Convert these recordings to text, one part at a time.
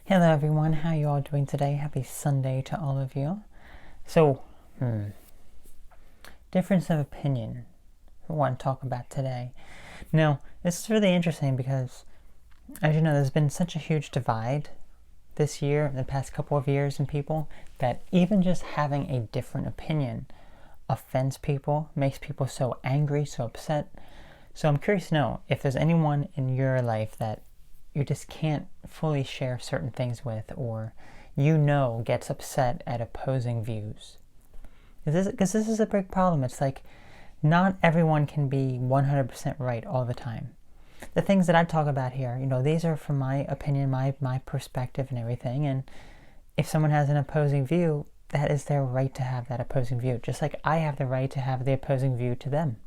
Hello everyone, how you all doing today? Happy Sunday to all of you. So, difference of opinion I want to talk about today. Now, this is really interesting because, as you know, there's been such a huge divide this year, in the past couple of years in people, that even just having a different opinion offends people, makes people so angry, so upset. So I'm curious to know if there's anyone in your life that you just can't fully share certain things with, or gets upset at opposing views. Because this is a big problem. It's like not everyone can be 100% right all the time. The things that I talk about here, these are from my opinion, my perspective and everything. And if someone has an opposing view, that is their right to have that opposing view. Just like I have the right to have the opposing view to them.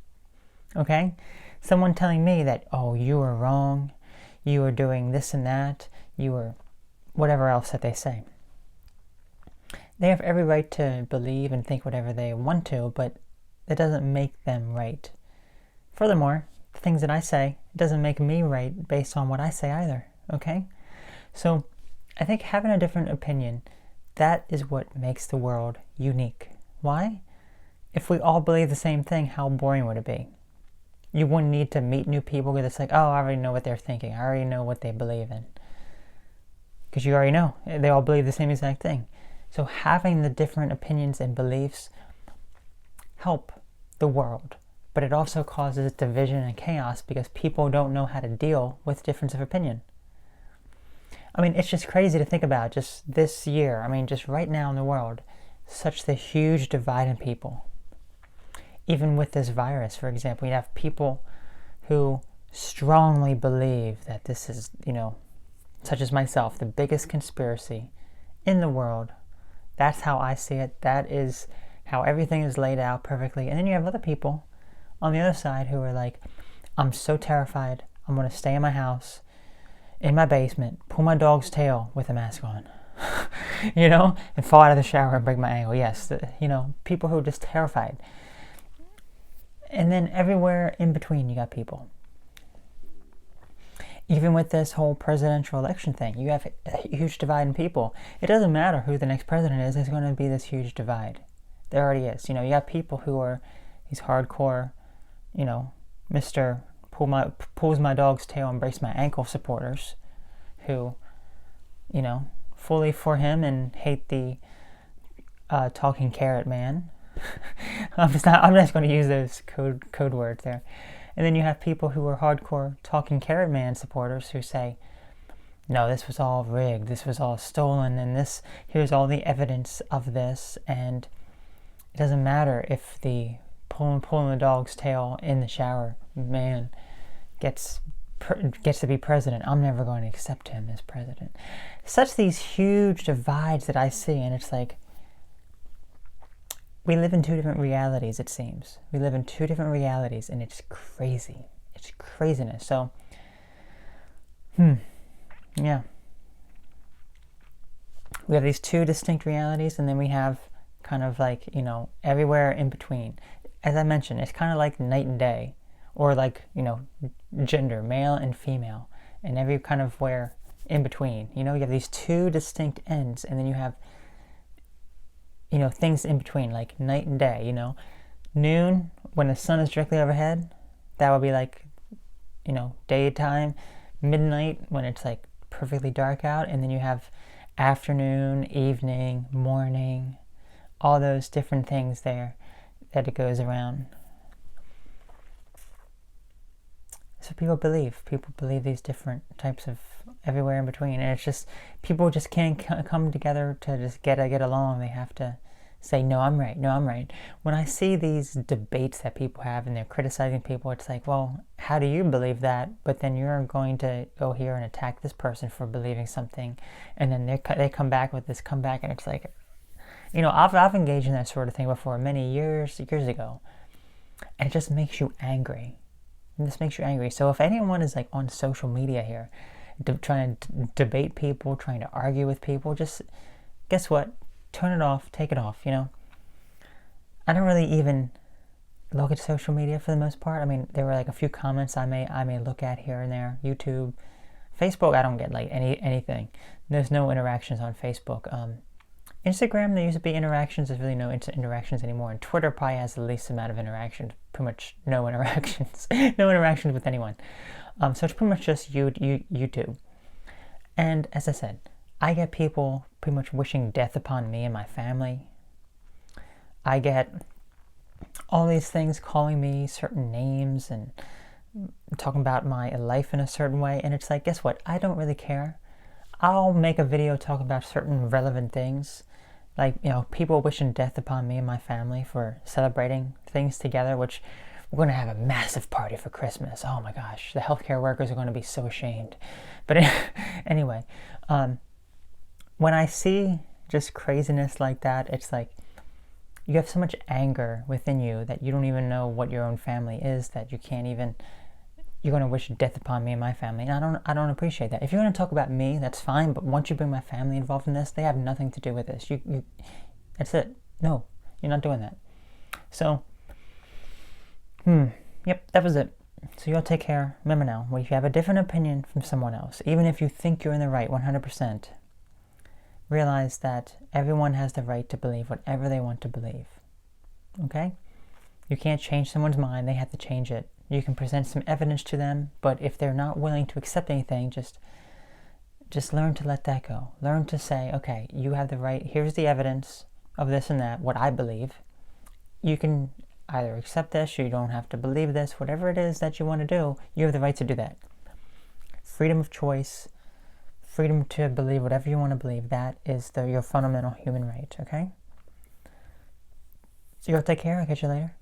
Okay? Someone telling me that, oh, you are wrong, you are doing this and that, you are whatever else that they say. They have every right to believe and think whatever they want to, but it doesn't make them right. Furthermore, the things that I say, it doesn't make me right based on what I say either, okay? So I think having a different opinion, that is what makes the world unique. Why? If we all believe the same thing, how boring would it be? You wouldn't need to meet new people because it's like, oh, I already know what they're thinking. I already know what they believe in. Because you already know. They all believe the same exact thing. So having the different opinions and beliefs help the world. But it also causes division and chaos because people don't know how to deal with difference of opinion. I mean, it's just crazy to think about just this year. I mean, just right now in the world, such the huge divide in people. Even with this virus, for example, you have people who strongly believe that this is, such as myself, the biggest conspiracy in the world. That's how I see it. That is how everything is laid out perfectly. And then you have other people on the other side who are like, I'm so terrified. I'm going to stay in my house, in my basement, pull my dog's tail with a mask on, and fall out of the shower and break my ankle. Yes, people who are just terrified. And then everywhere in between, you got people. Even with this whole presidential election thing, you have a huge divide in people. It doesn't matter who the next president is, there's going to be this huge divide. There already is. You got people who are these hardcore, Mr. Pulls my dog's tail and breaks my ankle supporters who, fully for him and hate the talking carrot man. I'm just going to use those code words there. And then you have people who are hardcore talking carrot man supporters who say, no, this was all rigged, this was all stolen, and here's all the evidence of this, and it doesn't matter if the pulling the dog's tail in the shower man gets to be president. I'm never going to accept him as president. Such these huge divides that I see, and it's like, we live in two different realities, it seems. We live in two different realities, and it's crazy. It's craziness. So, yeah. We have these two distinct realities, and then we have kind of like, everywhere in between. As I mentioned, it's kind of like night and day, or like, gender, male and female, and every kind of where in between. You have these two distinct ends, and then you have things in between, like night and day, Noon, when the sun is directly overhead, that would be like, daytime. Midnight, when it's like perfectly dark out. And then you have afternoon, evening, morning, all those different things there that it goes around. So people believe these different types of everywhere in between, and it's just people just can't come together to just get along. They have to say, no, I'm right. When I see these debates that people have and they're criticizing people, it's like, well, how do you believe that? But then you're going to go here and attack this person for believing something, and then they come back with this comeback, and it's like, I've engaged in that sort of thing before many years ago, and it just makes you angry. So if anyone is like on social media here, trying to debate people, trying to argue with people, just guess what? Turn it off, take it off, I don't really even look at social media for the most part. I mean, there were like a few comments I may look at here and there, YouTube, Facebook, I don't get like anything. There's no interactions on Facebook. Instagram, there used to be interactions. There's really no interactions anymore. And Twitter probably has the least amount of interactions. Pretty much no interactions. No interactions with anyone. So it's pretty much just YouTube. And as I said, I get people pretty much wishing death upon me and my family. I get all these things calling me certain names and talking about my life in a certain way. And it's like, guess what? I don't really care. I'll make a video talking about certain relevant things. Like, people wishing death upon me and my family for celebrating things together, which we're going to have a massive party for Christmas. Oh my gosh, the healthcare workers are going to be so ashamed. But anyway, when I see just craziness like that, it's like you have so much anger within you that you don't even know what your own family is, that you can't even, you're going to wish death upon me and my family. And I don't appreciate that. If you're going to talk about me, that's fine, but once you bring my family involved in this, they have nothing to do with this. That's it. No, you're not doing that. So, yep, that was it. So you all take care. Remember now, if you have a different opinion from someone else, even if you think you're in the right 100%, realize that everyone has the right to believe whatever they want to believe. Okay? You can't change someone's mind. They have to change it. You can present some evidence to them, but if they're not willing to accept anything, just learn to let that go. Learn to say, okay, you have the right, here's the evidence of this and that, what I believe. You can either accept this, or you don't have to believe this, whatever it is that you want to do, you have the right to do that. Freedom of choice, freedom to believe whatever you want to believe, that is your fundamental human right, okay? So you all take care, I'll catch you later.